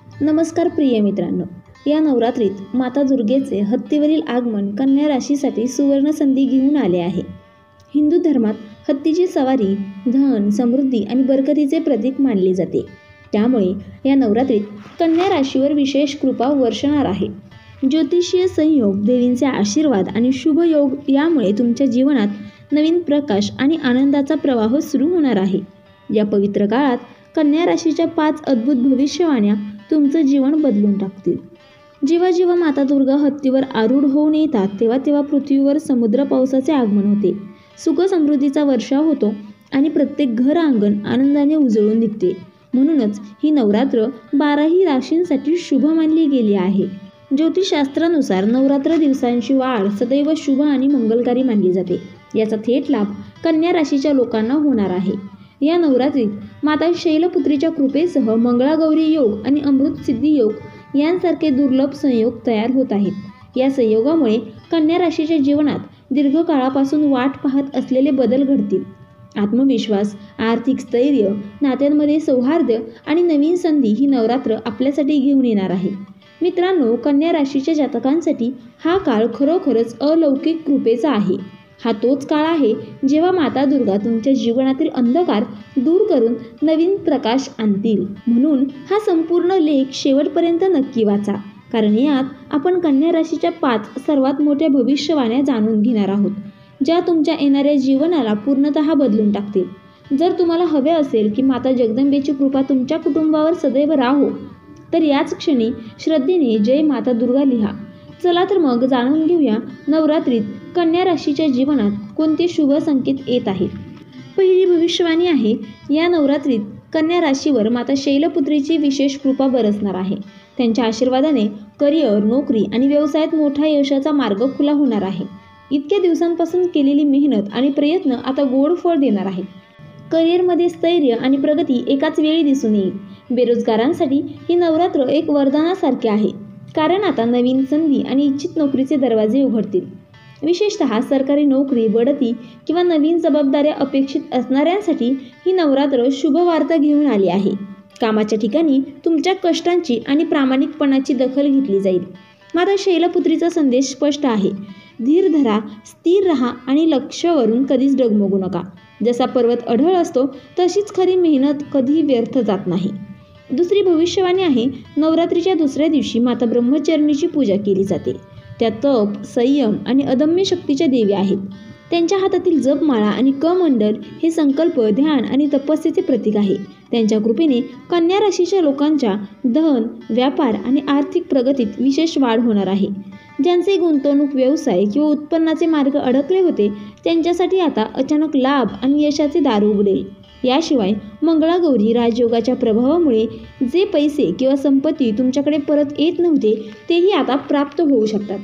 नमस्कार प्रिय मित्रांनो, या नवरात्रीत माता दुर्गेचे हत्तीवरील आगमन कन्या राशीसाठी सुवर्ण संधी घेऊन आले आहे. हिंदू धर्मात हत्तीची सवारी धन, समृद्धी आणि बरकतीचे प्रतीक मानले जाते. त्यामुळे या नवरात्रीत कन्या राशीवर विशेष कृपा वर्षणार आहे. ज्योतिषीय संयोग, देवींचे आशीर्वाद आणि शुभ योग यामुळे तुमच्या जीवनात नवीन प्रकाश आणि आनंदाचा प्रवाह सुरू होणार आहे. या पवित्र काळात कन्या राशीच्या 5 अद्भुत भविष्यवाण्या तुमचं जीवन बदलून टाकतील. जेव्हा जेव्हा माता दुर्गा हत्तीवर आरूढ होऊन येतात तेव्हा पृथ्वीवर समुद्र पावसाचे आगमन होते, सुख समृद्धीचा वर्षाव होतो आणि प्रत्येक घर अंगण आनंदाने उजळून निघते. म्हणूनच ही नवरात्र 12ही राशींसाठी शुभ मानली गेली आहे. ज्योतिषशास्त्रानुसार नवरात्र दिवसांची वाढ सदैव शुभ आणि मंगलकारी मानली जाते. याचा थेट लाभ कन्या राशीच्या लोकांना होणार आहे. या नवरात्रीत माता शैलपुत्रीच्या कृपेसह मंगळागौरी योग आणि अमृत सिद्धी योग यांसारखे दुर्लभ संयोग तयार होत आहेत. या संयोगामुळे कन्या राशीच्या जीवनात दीर्घकाळापासून वाट पाहत असलेले बदल घडतील. आत्मविश्वास, आर्थिक स्थैर्य, नात्यांमध्ये सौहार्द आणि नवीन संधी ही नवरात्र आपल्यासाठी घेऊन येणार आहे. मित्रांनो, कन्या राशीच्या जातकांसाठी हा काळ खरोखरच अलौकिक कृपेचा आहे. हा तोच काळ आहे जेव्हा माता दुर्गा तुमच्या जीवनातील अंधकार दूर करून नवीन प्रकाश आणतील. म्हणून हा संपूर्ण लेख शेवटपर्यंत नक्की वाचा, कारण यात आपण कन्या राशीच्या 5 सर्वात मोठ्या भविष्यवाण्या जाणून घेणार आहोत, ज्या तुमच्या येणाऱ्या जीवनाला पूर्णतः बदलून टाकतील. जर तुम्हाला हवे असेल की माता जगदंबेची कृपा तुमच्या कुटुंबावर सदैव राहो, तर याच क्षणी श्रद्धेने जय माता दुर्गा लिहा. चला तर मग जाणून घेऊया नवरात्रीत कन्या राशीच्या जीवनात कोणते शुभ संकेत येत आहेत. पहिली भविष्यवाणी आहे, या नवरात्रीत कन्या राशीवर माता शैलपुत्रीची विशेष कृपा बरसणार आहे. त्यांच्या आशीर्वादाने करिअर, नोकरी आणि व्यवसायात मोठा यशाचा मार्ग खुला होणार आहे. इतक्या दिवसांपासून केलेली मेहनत आणि प्रयत्न आता गोड फळ देणार आहेत. करिअरमध्ये स्थैर्य आणि प्रगती एकाच वेळी दिसून येईल. बेरोजगारांसाठी ही नवरात्र एक वरदानासारखे आहे, कारण आता नवीन संधी आणि इच्छित नोकरीचे दरवाजे उघडतील. विशेषतः सरकारी नोकरी, बढती किंवा नवीन जबाबदाऱ्या अपेक्षित असणाऱ्यांसाठी ही नवरात्र शुभ वार्ता घेऊन आली आहे. कामाच्या ठिकाणी तुमच्या कष्टांची आणि प्रामाणिकपणाची दखल घेतली जाईल. माता शैलपुत्रीचा संदेश स्पष्ट आहे. धीर धरा, स्थिर राहा आणि लक्ष्यावरून कधीच डगमगू नका. जसा पर्वत अढळ असतो तशीच खरी मेहनत कधी व्यर्थ जात नाही. दुसरी भविष्यवाणी आहे, नवरात्रीच्या दुसऱ्या दिवशी माता ब्रह्मचरणीची पूजा केली जाते. त्या तप, संयम आणि अदम्य शक्तीच्या देवी आहेत. त्यांच्या हातातील जपमाळा आणि कमंडल हे संकल्प, ध्यान आणि तपस्येचे प्रतीक आहे. त्यांच्या कृपेने कन्या राशीच्या लोकांच्या धन, व्यापार आणि आर्थिक प्रगतीत विशेष वाढ होणार आहे. ज्यांचे गुंतवणूक, व्यवसाय किंवा उत्पन्नाचे मार्ग अडकले होते त्यांच्यासाठी आता अचानक लाभ आणि यशाचे दार उघडेल. याशिवाय मंगळागौरी राजयोगाच्या प्रभावामुळे जे पैसे किंवा संपत्ती तुमच्याकडे परत येत नव्हते तेही आता प्राप्त होऊ शकतात.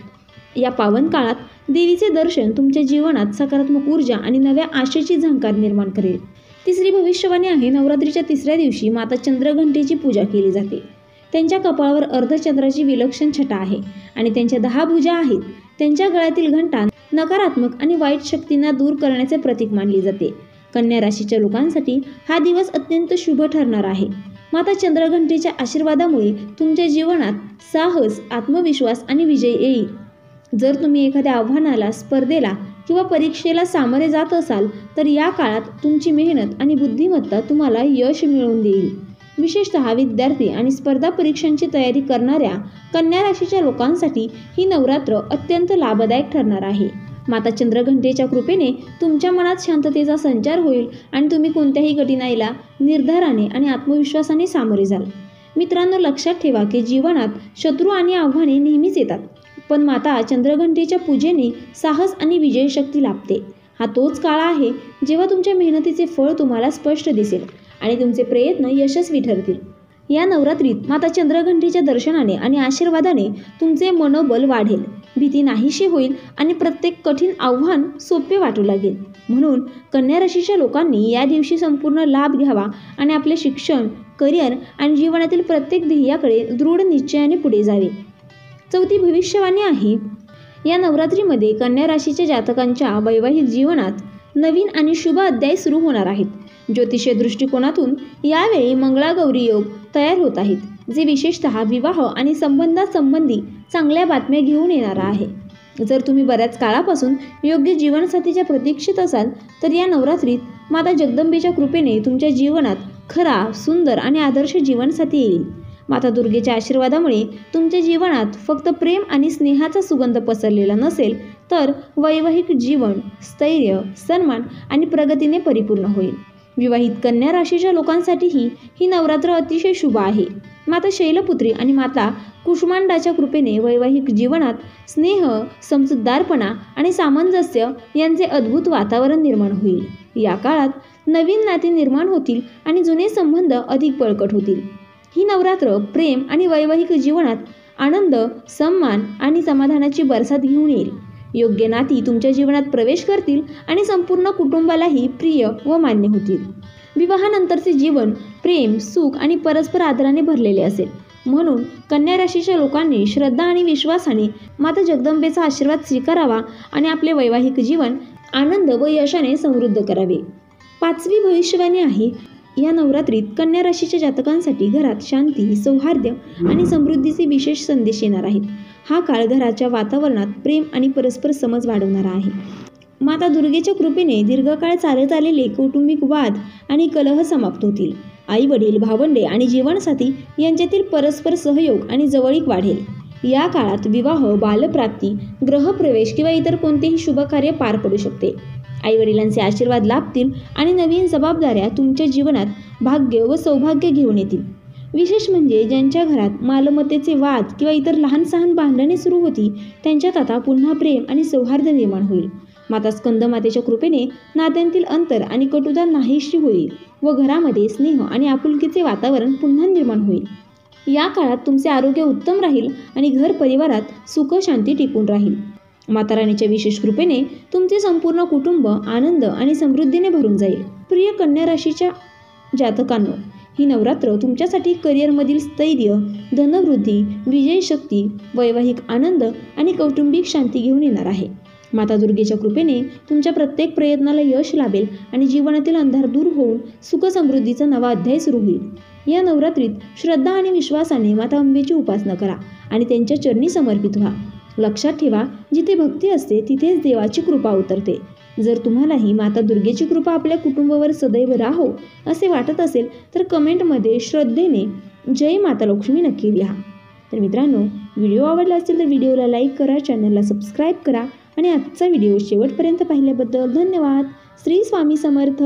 या पावन काळात देवीचे दर्शन तुमच्या जीवनात सकारात्मक ऊर्जा आणि नव्या आशेची झंकार निर्माण करेल. तिसरी भविष्यवाणी आहे, नवरात्रीच्या तिसऱ्या दिवशी माता चंद्रघंटेची पूजा केली जाते. त्यांच्या कपाळावर अर्धचंद्राची विलक्षण छटा आहे आणि त्यांच्या 10 भुजा आहेत. त्यांच्या गळ्यातील घंटा नकारात्मक आणि वाईट शक्तींना दूर करण्याचे प्रतीक मानली जाते. कन्या राशीच्या लोकांसाठी हा दिवस अत्यंत शुभ ठरणार आहे. माता चंद्रघंटेच्या आशीर्वादामुळे तुमच्या जीवनात साहस, आत्मविश्वास आणि विजय येईल. जर तुम्ही एखाद्या आव्हानाला, स्पर्धेला किंवा परीक्षेला सामोरे जात असाल तर या काळात तुमची मेहनत आणि बुद्धिमत्ता तुम्हाला यश मिळवून देईल. विशेषतः विद्यार्थी आणि स्पर्धा परीक्षांची तयारी करणाऱ्या कन्या राशीच्या लोकांसाठी ही नवरात्र अत्यंत लाभदायक ठरणार आहे. माता चंद्रघंटेच्या कृपेने तुमच्या मनात शांततेचा संचार होईल आणि तुम्ही कोणत्याही कठीणाईला निर्धाराने आणि आत्मविश्वासाने सामोरे जाल. मित्रांनो, लक्षात ठेवा की जीवनात शत्रू आणि आव्हाने नेहमीच येतात, पण माता चंद्रघंटेच्या पूजेने साहस आणि विजयशक्ती लाभते. हा तोच काळ आहे जेव्हा तुमच्या मेहनतीचे फळ तुम्हाला स्पष्ट दिसेल आणि तुमचे प्रयत्न यशस्वी ठरतील. या नवरात्रीत माता चंद्रघंटेच्या दर्शनाने आणि आशीर्वादाने तुमचे मनोबल वाढेल, भीती नाहीशी होईल आणि प्रत्येक कठीण आव्हान सोपे वाटू लागेल. म्हणून कन्या राशीच्या लोकांनी या दिवशी संपूर्ण लाभ घ्यावा आणि आपले शिक्षण, करिअर आणि जीवनातील प्रत्येक ध्येयाकडे दृढ निश्चयाने पुढे जावे. चौथी भविष्यवाणी आहे, या नवरात्रीमध्ये कन्या राशीच्या जातकांच्या वैवाहिक जीवनात नवीन आणि शुभ अध्याय सुरू होणार आहेत. ज्योतिषीय दृष्टिकोनातून यावेळी मंगळागौरी योग तयार होत आहेत, जे विशेषतः विवाह आणि संबंधासंबंधी चांगल्या बातम्या घेऊन येणार आहे. जर तुम्ही बऱ्याच काळापासून योग्य जीवनसाथीच्या प्रतीक्षेत असाल तर या नवरात्रीत माता जगदंबेच्या कृपेने तुमच्या जीवनात खरा, सुंदर आणि आदर्श जीवनसाथी येईल. माता दुर्गेच्या आशीर्वादामुळे तुमच्या जीवनात फक्त प्रेम आणि स्नेहाचा सुगंध पसरलेला नसेल, तर वैवाहिक जीवन स्थैर्य, सन्मान आणि प्रगतीने परिपूर्ण होईल. विवाहित कन्या राशीच्या लोकांसाठीही ही नवरात्र अतिशय शुभ आहे. माता शैलपुत्री आणि माता कुष्मांडाच्या कृपेने वैवाहिक जीवनात स्नेह, समजूतदारपणा आणि सामंजस्य यांचे अद्भुत वातावरण निर्माण होईल. या काळात नवीन नाती निर्माण होतील आणि जुने संबंध अधिक बळकट होतील. ही नवरात्र प्रेम आणि वैवाहिक जीवनात आनंद, सन्मान आणि समाधानाची बरसात घेऊन येईल. योग्य नाती तुमच्या जीवनात प्रवेश करतील आणि संपूर्ण कुटुंबालाही प्रिय व मान्य होतील. विवाहानंतरचे जीवन प्रेम, सुख आणि परस्पर आदराने भरलेले असेल. म्हणून कन्या राशीच्या लोकांनी श्रद्धा आणि विश्वासाने माता जगदंबेचा आशीर्वाद स्वीकारावा आणि आपले वैवाहिक जीवन आनंद व यशाने समृद्ध करावे. 5वी भविष्यवाणी आहे, या नवरात्रीत कन्या राशीच्या जातकांसाठी घरात शांती, सौहार्द आणि समृद्धीचे विशेष संदेश येणार आहेत. हा काळ घराच्या वातावरणात प्रेम आणि परस्पर समज वाढवणारा आहे. माता दुर्गेच्या कृपेने दीर्घकाळ चालत आलेले कौटुंबिक वाद आणि कलह समाप्त होतील. आई वडील, भावंडे आणि जीवनसाथी यांच्यातील परस्पर सहयोग आणि जवळीक वाढेल. या काळात विवाह, बालप्राप्ती, ग्रहप्रवेश किंवा इतर कोणतेही शुभकार्य पार पडू शकते. आई वडिलांचे आशीर्वाद लाभतील आणि नवीन जबाबदाऱ्या तुमच्या जीवनात भाग्य व सौभाग्य घेऊन येतील. विशेष म्हणजे ज्यांच्या घरात मालमत्तेचे वाद किंवा इतर लहान सहान भांडणे सुरू होती, त्यांच्यात आता पुन्हा प्रेम आणि सौहार्द निर्माण होईल. माता स्कंदमातेच्या कृपेने नात्यांतील अंतर आणि कटुता नाहीशी होईल व घरामध्ये स्नेह आणि आपुलकीचे वातावरण पुन्हा निर्माण होईल. या काळात तुमचे आरोग्य उत्तम राहील आणि घर परिवारात सुख शांती टिकून राहील. माता राणीच्या विशेष कृपेने तुमचे संपूर्ण कुटुंब आनंद आणि समृद्धीने भरून जाईल. प्रिय कन्या राशीच्या जातकांनो, ही नवरात्र तुमच्यासाठी करिअरमधील स्थैर्य, धनवृद्धी, विजयशक्ती, वैवाहिक आनंद आणि कौटुंबिक शांती घेऊन येणार आहे. माता दुर्गेच्या कृपेने तुमच्या प्रत्येक प्रयत्नाला यश लाभेल आणि जीवनातील अंधार दूर होऊन सुख समृद्धीचा नवा अध्याय सुरू होईल. या नवरात्रीत श्रद्धा आणि विश्वासाने माता अंबेची उपासना करा आणि त्यांच्या चरणी समर्पित व्हा. लक्षात ठेवा, जिथे भक्ती असते तिथेच देवाची कृपा उतरते. जर तुम्हालाही माता दुर्गेची कृपा आपल्या कुटुंबावर सदैव राहो असे वाटत असेल तर कमेंटमध्ये श्रद्धेने जय माता लक्ष्मी नक्की लिहा. तर मित्रांनो, व्हिडिओ आवडला असेल तर व्हिडिओला लाईक करा, चॅनलला सबस्क्राईब करा आणि आजचा व्हिडिओ शेवटपर्यंत पाहिल्याबद्दल धन्यवाद. श्री स्वामी समर्थ.